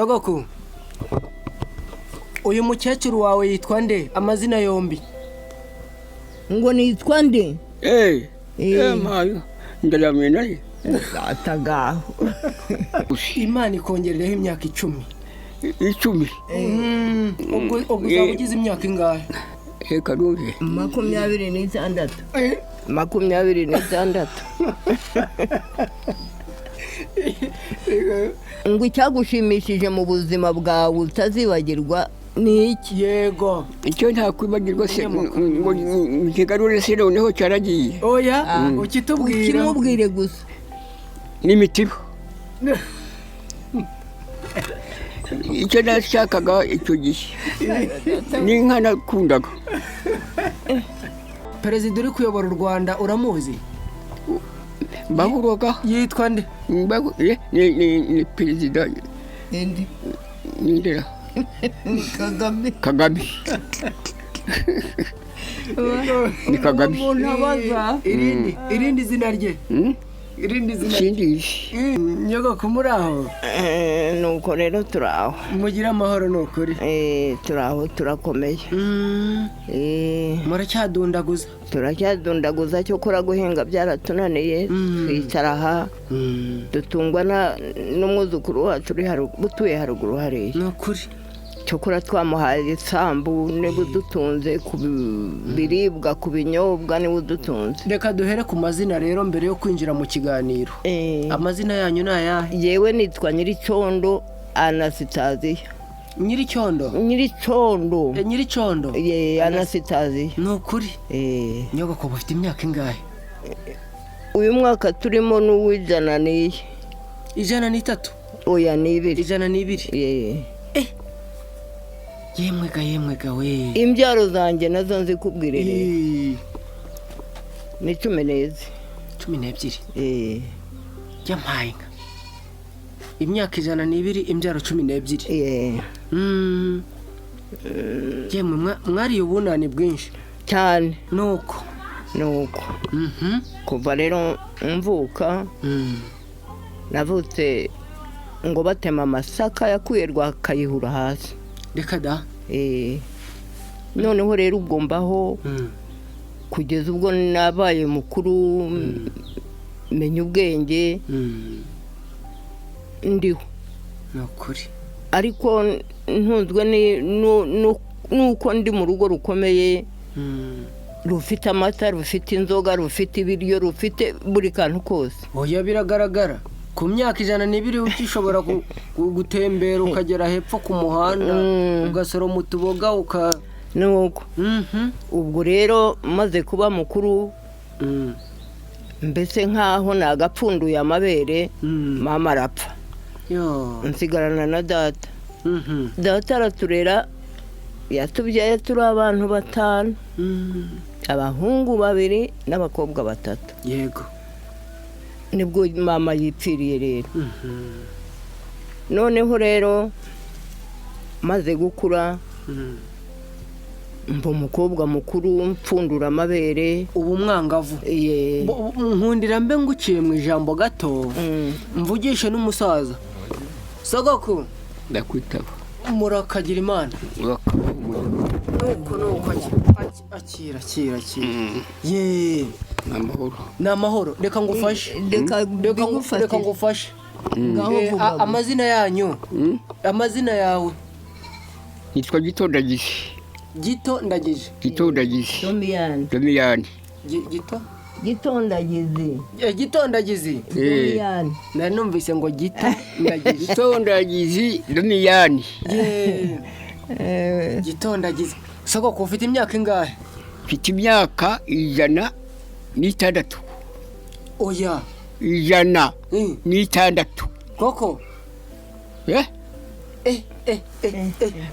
Sogoko, uyu mukecuru wawe yitwa nde? Amazina yombi. Ngo nitwa nde? Mayo ndaramena ye. Atagaho. Imana ikongerereho imyaka 10. 10. Ubwo uzabugize imyaka ingahe? Reka none 26. 26. Ngo icyagushimishije mu buzima bwawe utazibagirwa ni iki? Yego. Icyo ntakwibagirwa se ngo kigarure se noneho cyaragiye. Oya, ukitubwira. Ukimubwire gusa. N'imitibo. Icyo nashakaga icyo gihe. N'inka nakundaga. Perezida uri kuyobora u Rwanda uramuzi? Bahuroga yitwa nde? Ni perezida. Ndi. Ndera. Kagame. Ni Kagame. Irindi zina rye. Irindi zina. Sindizi. Nyogoko muraho. Nuko rero turaho. Mugira amahoro nukuri. Turaho turakomeye. Muracyadundaguza. Turacyadundaguza cyo kora guhinga byaratunaniye. Twitaraha. Dutungwa n'umwuzukuru wacu butuye haruguru hariya. Nukuri. Cyokora twamuhaye isambu nibudutunze ku biribwa ku binyobwa nibudutunze. Reka duhere ku mazina rero mbere yo kwinjira mu kiganiro. Amazina yanyu ni ayahe? Yewe nitwa Nyiricondo Anastasiya. Nyiricondo? Nyiricondo. Nyiricondo? Anastasiya. Nukuri. Nyogoko bafite imyaka ingahe? Uyu mwaka turimo n'uwijana niye. 103? Oya ni 2. 102? Yemwega we. Imbyaro zanjye nazo nzikubwire rero. Ni 10. 12? Yampaye nka. Imyaka 102 imbyaro 12. Yemwe mwari ubunani bwinshi cyane. Nuko. Kuva rero mvuka. Navutse ngo batema amasaka yakuye Rwakayihura hasi. Reka da. Noneho rero ubwo mbaho kugeza ubwo nabaye mukuru menya ubwenge ndiho. Nukuri. Ariko ntunzwe nuko ndi mu rugo rukomeye rufite amata, rufite inzoga, rufite ibiryo, rufite buri kantu kose. Oya biragaragara. Ku myaka 102 ukishobora gutembera ukagera hepfo ku muhanda ugasoroma utuboga nuko. Ubwo rero maze kuba mukuru mbese nkaho nagapfunduye amabere mama arapfa. Nsigarana na data. Data araturera yatubyaye turi abantu 5. Abahungu 2 n'abakobwa 3. Yego. Nibwo mama yipfiriye rero. Noneho rero maze gukura mbo umukobwa mukuru mpfundura amabere. Ubu mwangavu. Nkundira mbe nguciye mu ijambo gato. Mvugishe n'umusaza. Sogoko ndakwitaba. Murakagira Imana. Nuko akira. Namahoro. Reka ngufashe. Reka ngufashe. Amazina yanyu. Amazina yawe. Nitwa Gitondagije. Gitondagije. Domiyani. Gitondagizi. Domiyani. Nari numvise ngo Gitondagije. Gitondagizi Domiyani. Gitondagizi. Sogoko ufite imyaka ingahe? Mfite imyaka 106. Oya. 106. Koko?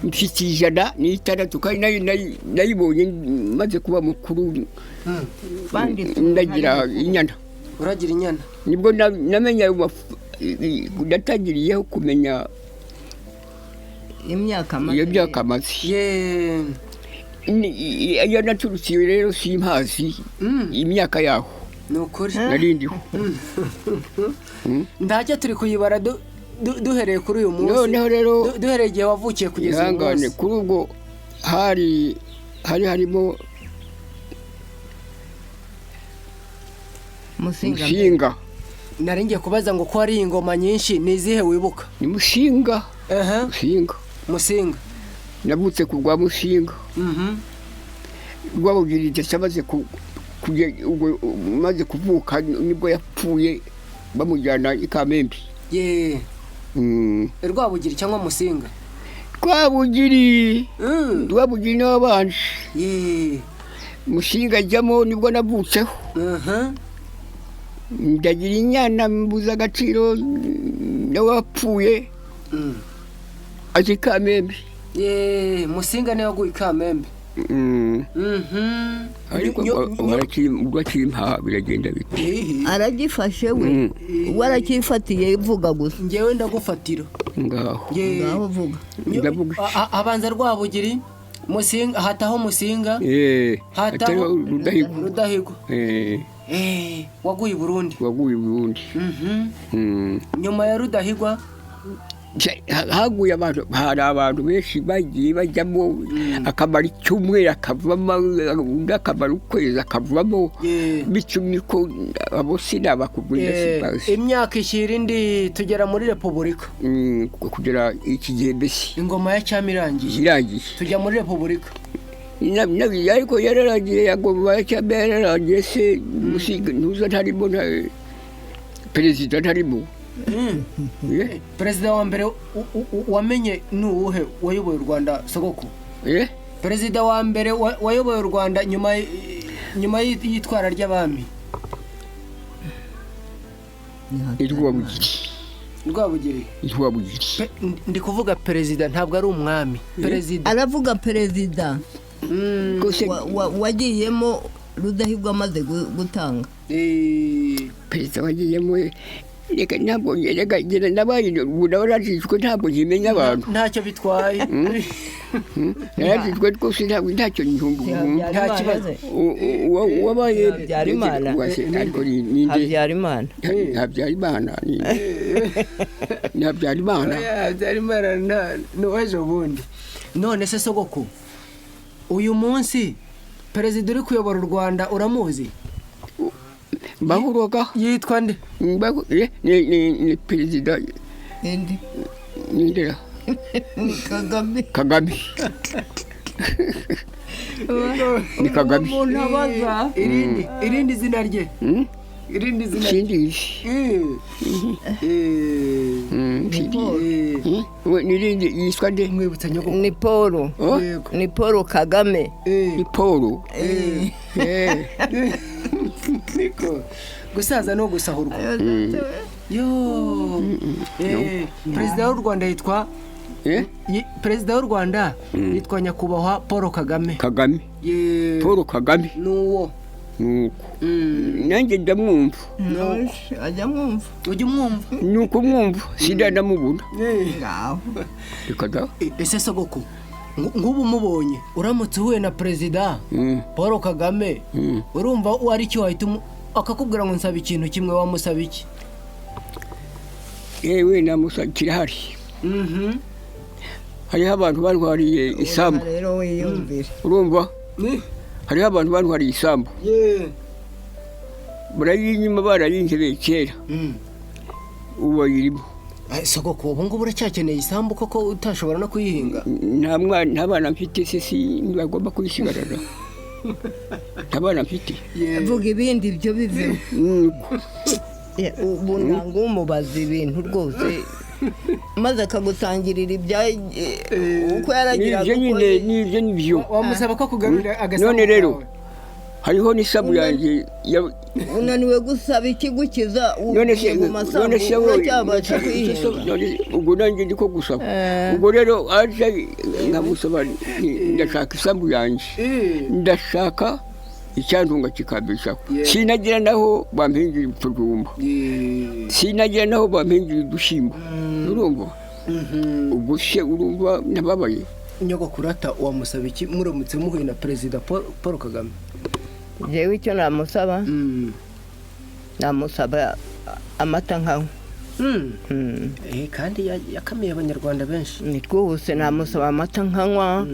Mfite 106 kandi nayibonye maze kuba mukuru. Ndagira inyana. Uragira inyana? Nibwo namenya natangiriyeho kumenya imyaka maze. Iyo naturutse rero simpazi imyaka yaho. Nukuri. Narindiho. Ndajya turi kuyibara duhereye kuri uyu munsi noneho rero duhereye igihe wavukiye kugeza uyu ihangane munsi kuri ubwo harimo Musinga. nari ngiye kubaza ngo ko hari ingoma nyinshi ni izihe wibuka Ni Musinga. Musinga Navutse ku rwa Musinga. Rwabugiri ndetse maze kuvuka nibwo yapfuye bamujyana i Kamembe. Rwabugiri cyangwa Musinga? Rwabugiri n'abanje. Musinga ajyamo nibwo navutseho. Ndagira inyana mbuza agaciro n'uwapfuye aje i Kamembe. Musinga niwe waguye i Kamembe. Ariko ubwakiri impa biragenda bite? Aragifashe we warakifatiye vuga gusa. Ngewe ndagufatira ngaho vuga. Abanza Rwabugiri Musinga hataho Musinga hataho Rudahigwa waguye i Burundi. Nyuma ya Rudahigwa haguye abantu, hari abantu benshi bagiye bajyamo akamara icyumweru akavamo, akamara ukwezi akavamo, bityo niko abo sinabakubwira sibazi. Imyaka ishyira indi tugera muri Repubulika, kugera iki gihe mbese ingoma ya cyami irangiye tujya muri Repubulika. Ariko yararangiye yagomba ya cyami yararangiye se Musinga ntuza ntarimo perezida ntarimo. Perezida wa mbere wamenye ni uwuhe wayoboye u Rwanda sogoko? Perezida wa mbere wayoboye u Rwanda nyuma y'itwara ry'abami? Rwabugiri. Ndi kuvuga perezida ntabwo ari umwami. Perezida aravuga perezida wagiyemo Rudahigwa amaze gutanga. Perezida wagiyemo reka ntabwo ngerageza nabaye urabajijwe ntabwo nkimenya abantu ntacyo bitwaye. narajijwe rwose ntabwo ntacyo nyumva nta kibazo. wabaye Habyarimana n'uwejo bundi. None se sogoko uyu munsi perezida uri kuyobora u Rwanda uramuzi? Bahuroga yitwa nde? Ni perezida Ndera Kagame. Ni Kagame. Irindi zina rye? Nirindi yitwa nde? Mwibutsa nyoko. Ni Paul Kagame. Ni Paul. Niko gusaza no gusahurwa. Perezida w'u Rwanda yitwa Perezida w'u Rwanda yitwa nyakubahwa Paul Kagame. Paul Kagame nuwo nanjye ndamwumva. Ajya mwumva. Ujya umwumva? Nuko mwumva sindamubona. Ese sogoko ngubu mubonye uramutse uhuye na perezida Paul Kagame urumva ari cyo wahita akakubwira ngo nsaba ikintu kimwe wamusaba iki? Yewe namusaba kirahari. Hariho abantu barwariye isambu. Urumva? Hariho abantu barwariye isambu. Barayinyuma barayinjebeye kera. Ubu bayirimo. Sogoko ubu ngubu uracyakeneye isambu koko utashobora no kuyihinga? Nta bana mfite se ntibagomba kuyisigarana. Nta bana mfite. Vuga ibindi ibyo bive. Ubu ntabwo umubaza ibintu rwose maze akagutangirira ibya uko yaragira n'ibyo nibyo wamusaba ko kugarurira agasambu. None rero hariho n'isambu yanjye unaniwe gusaba ikigukiza ugiye mu masambu uracyabasha kuyihinga. Ubwo nanjye ndiko gusaba. Ubwo rero aje nkamusaba ndashaka isambu yanjye, ndashaka icyantunga kikambeshaho. Sinagira naho bampingira utujumba, sinagira naho bampingira udushyimbo. Urumva? Ubwo se urumva nababaye. Nyogokurata wamusaba iki muramutse muhuye na perezida Paul Kagame? Jewe icyo namusaba namusaba amata nkawe. kandi yakamiye abanyarwanda benshi. ni rwose namusaba amata nkanywa.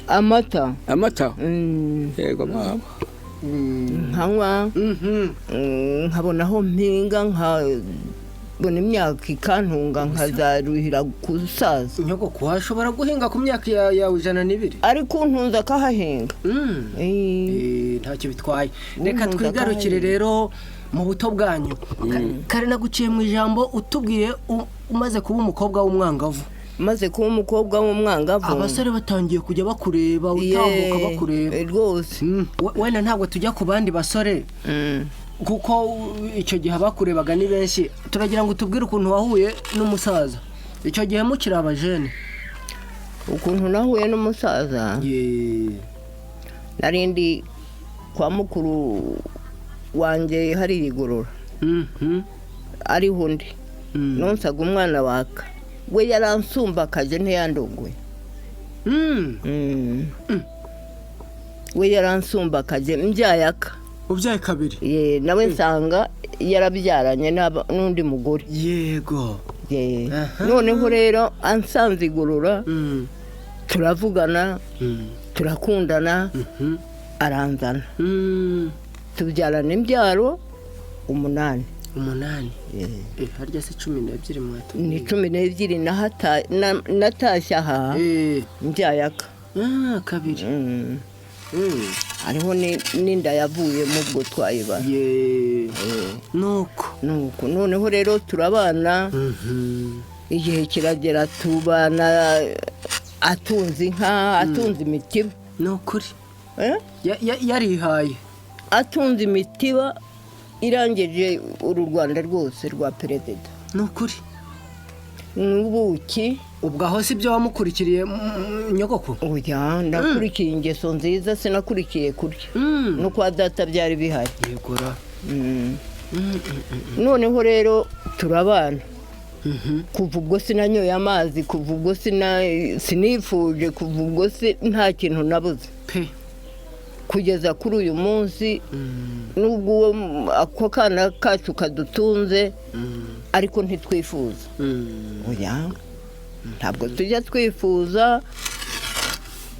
amata amata yego mama nkanywa nkabona aho mpinga nkabona imyaka ikantunga nkazaruhira kusaza. nyogoko washobora guhinga ku myaka yawe 102 ariko ntunze akahahinga. ntacyo bitwaye. reka twigarukire rero mu buto bwanyu. kare naguciye mu ijambo utubwiye umaze kuba umukobwa w'umwangavu. maze kuba umukobwa w'umwangavu abasore batangiye kujya bakureba utambuka bakureba rwose. wenda ntabwo tujya ku bandi basore kuko icyo gihe bakurebaga ni benshi. turagira ngo tubwire ukuntu wahuye n'umusaza icyo gihe mukiri abajene. ukuntu nahuye n'umusaza narindi kwa mukuru wanjye hari igorora ariho undi nonsaga umwana waka we yaransumba akaje ntiyandongoye. we yaransumba akaje mbyayaka. ubyaye kabiri? nawe nsanga yarabyaranye n'undi mugore. yego. noneho rero ansanze igorora turavugana turakundana aranzana tubyarana imbyaro 8. harya se 12 mwatu? ni 12 natashye aha mbyayaka kabiri. hariho n'inda yavuye mu bwo twayiba. nuko noneho rero turabana igihe kiragera tubana atunze inka atunze imitiba. nukuri yarihaye atunze imitiba irangije uru Rwanda rwose rwa perezida. nukuri n'ubuki. ubwo aho si byo wamukurikiriye nyogoko? oya ndakurikiye ingeso nziza sinakurikiye kurya no kwa data byari bihari. yegora. noneho rero turabana kuva ubwo sinanyoye amazi kuva ubwo sinifuje kuva ubwo nta kintu nabuze kugeza kuri uyu munsi. nubwo ako kana kacu kadutunze ariko ntitwifuza. oya ntabwo tujya twifuza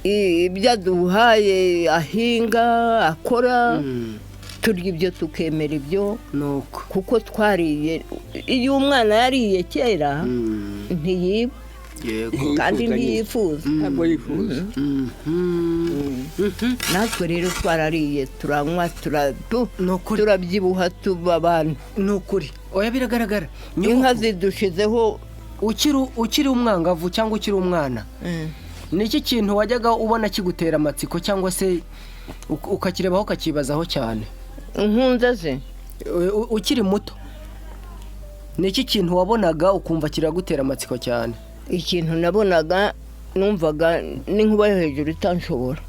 ibyo aduhaye ahinga akora turya ibyo tukemera ibyo kuko twariye. iyo umwana yariye kera ntiyiba kandi ntiyifuza. ntabwo yifuza. natwe rero twarariye turanywa turabyibuha tuba abantu. nukuri oya biragaragara. inka zidushizeho. ukiri umwangavu cyangwa ukiri umwana ni iki kintu wajyaga ubona kigutera amatsiko cyangwa se ukakirebaho ukakibazaho cyane? nkunze se ukiri muto ni iki kintu wabonaga ukumva kiragutera amatsiko cyane? ikintu nabonaga numvaga n'inkuba yo hejuru itanshobora.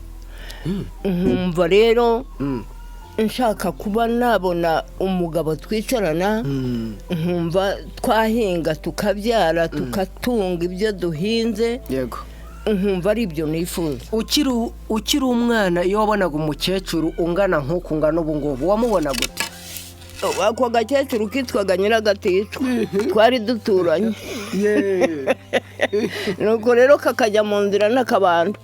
nkumva rero nshaka kuba nabona umugabo twicarana nkumva twahinga tukabyara tukatunga ibyo duhinze. yego. nkumva ari ibyo nifuza. ukiri umwana iyo wabonaga umukecuru ungana nk'uku ngana ubu ngubu wamubona gute? ako gakecuru kitwaga Nyiragatishwa twari duturanye. nuko rero kakajya mu nzira n'akabando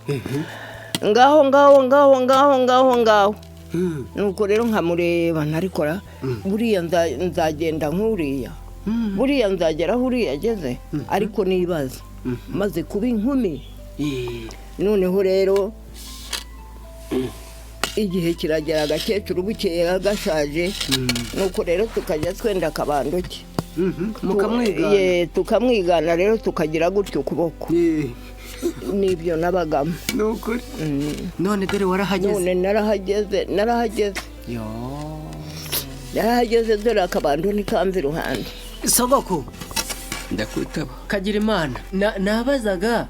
ngaho nuko rero nkamureba ntarikora buriya nzagenda nk'uriya buriya nzagera aho uriya ageze ariko nibaza maze kuba inkumi. noneho rero igihe kiragera agakecuru bukeye gashaje nuko rero tukajya twenda akabando ke tukamwigana rero tukagira gutyo ukuboko. nibyo nabagamo. nukuri. none dore warahageze? none narahageze dore akabando nikamva iruhande. sogoko ndakwitaba. kagira imana nabazaga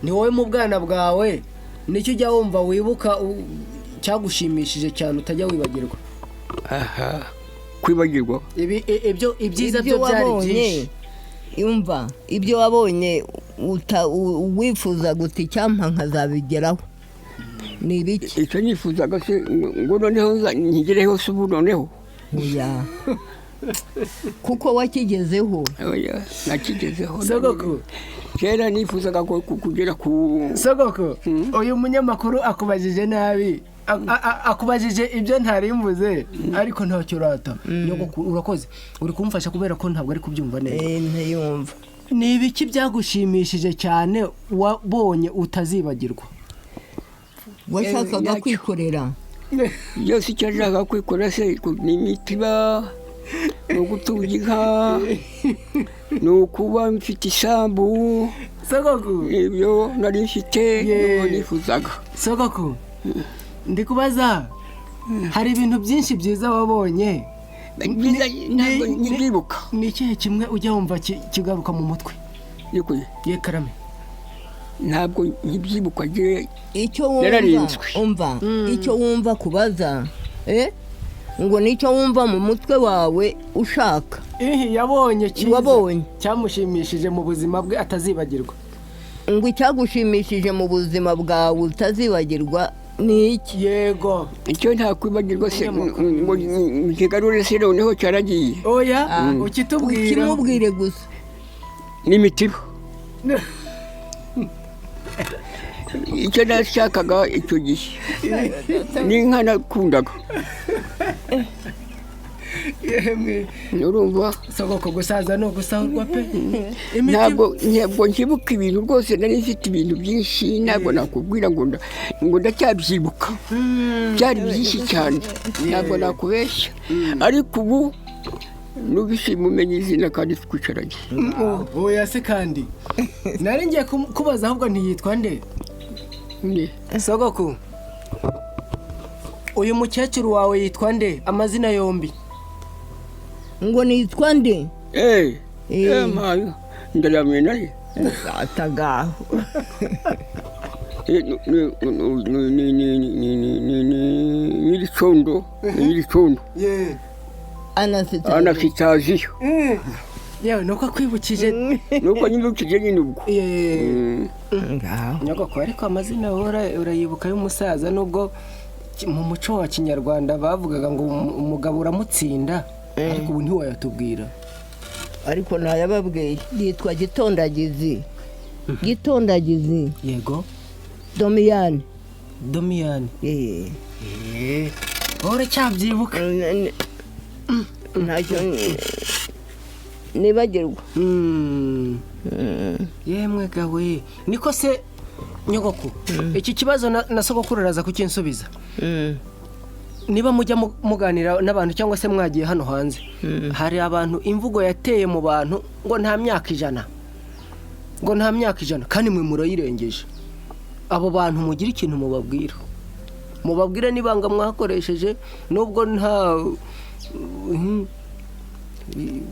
ni wowe mu bwana bwawe nicyo ujya wumva wibuka cyagushimishije cyane utajya wibagirwa? kwibagirwa ibyiza byo byari byinshi. yumva ibyo wabonye wifuza guti cyampa nkazabigeraho ni ibiki? icyo nifuzaga se ngo noneho nkigereho se ubu noneho. kuko wakigezeho. oya nakigezeho sogoko kera nifuzaga kugera ku sogoko uyu munyamakuru akubajije nabi akubajije ibyo ntarimbuze ariko ntacyo urata urakoze uri kumfasha kubera ko ntabwo ari kubyumva neza ntiyumva. ni ibiki byagushimishije cyane wabonye utazibagirwa? washakaga kwikorera byose icyo nshaka kwikora se ni imitiba, ni ugutunga inka, ni ukuba mfite isambu. sogoko ibyo nari mfite n'uwo nifuzaga. sogoko ndi kubaza hari ibintu byinshi byiza wabonye ntabwo nyibuka. ni ikihe kimwe ujya wumva kigaruka mu mutwe? ye karame ntabwo nkibyibuka icyo wumva icyo wumva kubaza ngo nicyo wumva mu mutwe wawe ushaka. yabonye wabonye cyamushimishije mu buzima bwe atazibagirwa. ngo icyagushimishije mu buzima bwawe utazibagirwa ni iki? yego icyo ntakwibagirwa se ngo nkigarure se noneho cyaragiye. oya ukimubwire gusa. n'imitiba icyo nashakaga icyo gihe n'inka nakundaga. urumva sogoko gusaza no gusahurwa pe. ntabwo nkibuka ibintu rwose, nari mfite ibintu byinshi ntabwo nakubwira ngo ndacyabyibuka. byari byinshi cyane ntabwo nakubeshya, ariko ubu nubishima umenya izina kandi twicaranye. oya se kandi nari ngiye kubaza ahubwo ntiyitwa nde? sogoko uyu mukecuru wawe yitwa nde amazina yombi? ngo nitwa nde? mpayo ndayamenya ye atagaho nyiricondo anasitaziyo. yewe nuko akwibukije nuko nyibukije nyine ubwo. nyogoko ariko amazina urayibuka y'umusaza, nubwo mu muco wa kinyarwanda bavugaga ngo umugabo uramutsinda, ariko ubu ntiwayatubwira. ariko ntayababwiye. yitwa Gitondagizi. Gitondagizi. yego Domiyani. wowe cyabyibuka? ntacyo nibagirwa. yemwe gawe niko se nyogoko. iki kibazo na sogokuru araza kukinsubiza. niba mujya muganira n'abantu cyangwa se mwagiye hano hanze, hari abantu imvugo yateye mu bantu ngo nta myaka ijana, kandi mwe murayirengeje. abo bantu mugira ikintu mubabwira n'ibanga mwakoresheje, nubwo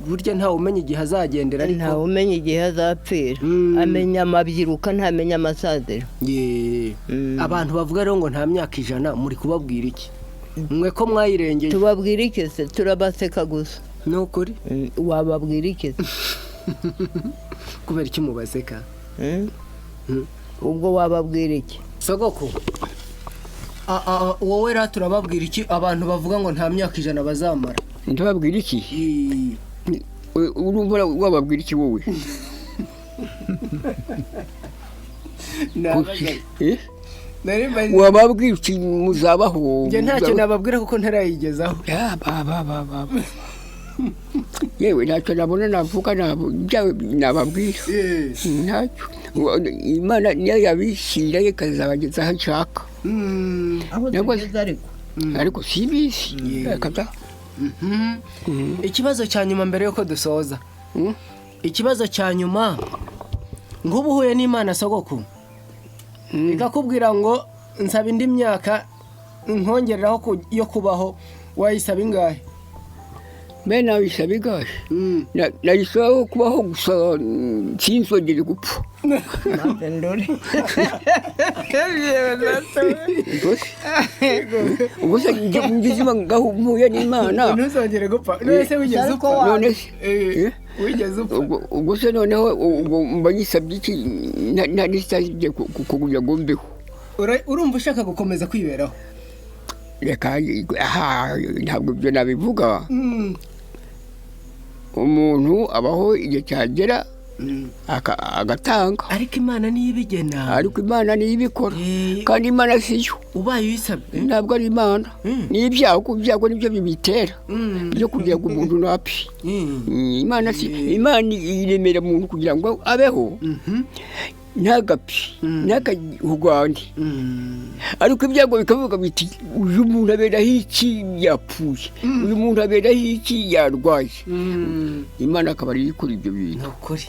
burya ntawe umenya igihe azagendera, ariko ntawe umenya igihe azapfira. amenya amabyiruka ntamenya amasaziro. abantu bavuga rero ngo nta myaka ijana, muri kubabwira iki mwe ko mwayirengeje? tubabwira iki se? turabaseka gusa. ni ukuri? wababwira iki se? kubera iki mubaseka? ubwo wababwira iki? sogoko wowe rero turababwira iki abantu bavuga ngo nta myaka ijana bazamara? ndababwira iki? urumva wababwira iki wowe? wababwira iki muzabaho? njye ntacyo nababwira kuko ntarayigezaho. yewe ntacyo nabona navuga nababwira. ntacyo. imana niyo yabishyira ikazabageza aho nshaka. ariko si ibizi. ikibazo cya nyuma mbere yuko dusoza, ikibazo cya nyuma, nk'ubu uhuye n'Imana sogoko ikakubwira ngo nsaba indi myaka nkongereraho yo kubaho, wayisaba ingahe? mena wisaba ingahe? nayisabaho kubaho gusa sinzongere gupfa. ubwo se njye ngizima ngahuye n'Imana ntuzongere gupfa. none se wigeze upfa? wigeze upfa? ubwo se noneho mba yisabye iki? ntanisabye kugira ngo mbeho. urumva ushaka gukomeza kwiberaho? reka ntabwo ibyo nabivuga. umuntu abaho igihe cyagera agatanga, ariko imana niyo ibigena, ariko imana niyo ibikora, Eh. kandi imana siyo, ubaye uyisabye ntabwo ari imana. ni ibyago nibyo bibitera byo kugira ngo umuntu ntapfe. Imana iremera umuntu kugira ngo abeho ntagapfe ntagahugane, ariko ibyago bikavuga biti uyu muntu aberaho iki yapfuye, uyu muntu aberaho iki yarwaye. Imana akaba ari ikora ibyo bintu. ni ukuri.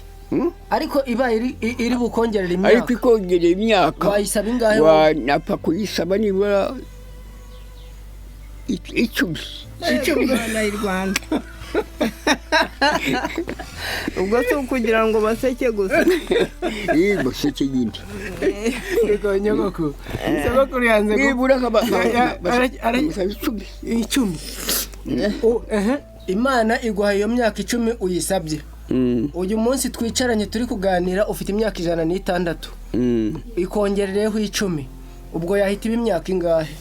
ariko ibaye iri bukongerera ariko imyaka ikongerera imyaka wayisaba ingahe? wanapfa kuyisaba nibura 10. Imana y'u Rwanda. Ubwo si ukugira ngo baseke gusa. Baseke nyine. Yego nyogoko. Sogokuru yanze nibura aramusaba 10. Imana iguha iyo myaka 10 uyisabye. Uyu munsi twicaranye turi kuganira ufite imyaka 106. Ikongerereho 10. Ubwo yahita iba imyaka ingahe?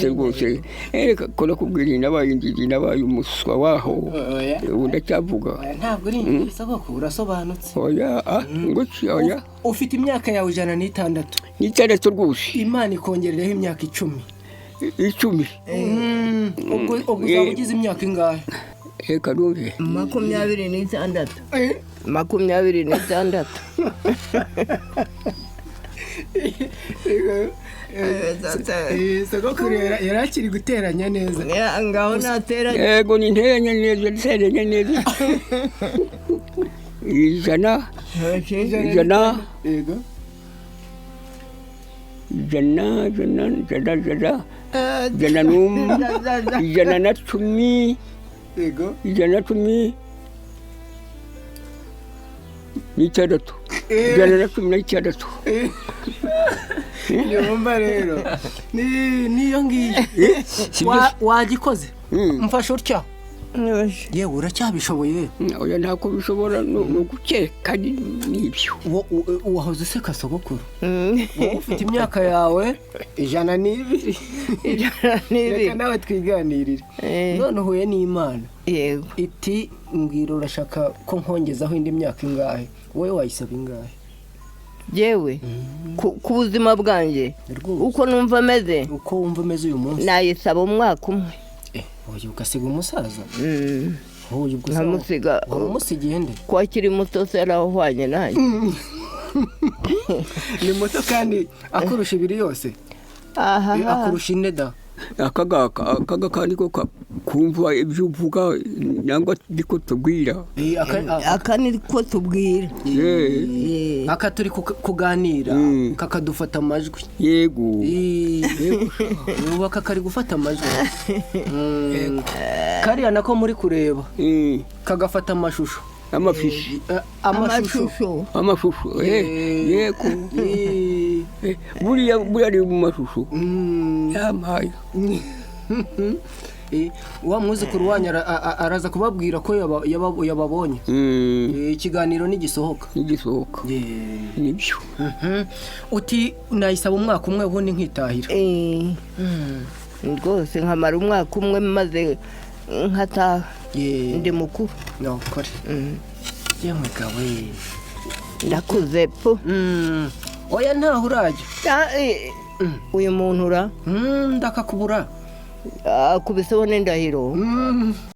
rwose kora kubwira nabaye injiji nabaye umuswa waho ubu ndacyavuga. Ntabwo uri injiji sogokuru, urasobanutse. nguki oya. Ufite imyaka yawe 106. N'itandatu rwose. Imana ikongerereho imyaka 10. 10. Ubwo uzaba ugize imyaka ingahe? Reka numve. 26. 26. Sogokuru yari akiri guteranya neza. Ngaho nateranya. Yego ni nteranya neza, nteranya neza. 100. Yego. 110. Yego. 110. N'itandatu. 116. Nyumva rero. Niyo ngiyo. Wagikoze? Mfasha utya. Yewe uracyabishoboye. Oya ntako bishobora no gukeka nibyo. Wahoze useka sogokuru. Wowe ufite imyaka yawe 102. 102. Reka nawe twiganirire. None uhuye n'Imana. Yego. Iti mbwira urashaka ko nkongezaho indi myaka ingahe? Wowe wayisaba ingahe? Yewe ku buzima bwanjye uko numva meze, uko wumva meze uyu munsi nayisaba umwaka umwe. Oya ugasiga umusaza? Oya ubwo nkamusiga. Umusigiye nde? Ko akiri muto se arahwanye nanjye. Ni muto kandi akurusha ibiri yose. Akurusha ineda. Akaga kandi ko kumva ibyo uvuga nangwa ndiko tubwira. Aka ni ko tubwira. Aka turi kuganira kakadufata amajwi. Yego. Ubu kari gufata amajwi. Kariya nako muri kureba kagafata amashusho. Amafishi. Amashusho. Yego. Buriya ari mu mashusho. Yamaye. Wa mwuzukuru wanyu araza kubabwira ko yababonye. Ikiganiro nigisohoka. Nibyo. Uti nayisaba umwaka umwe ubundi nkitahira. Rwose nkamara umwaka umwe maze nkataha. Ndi mukuru. Nokore. Yemwe gawe. Ndakuze po. Oya ntaho urajya. Uyu muntu ura? Ndakakubura. Kubiseho n'indahiro.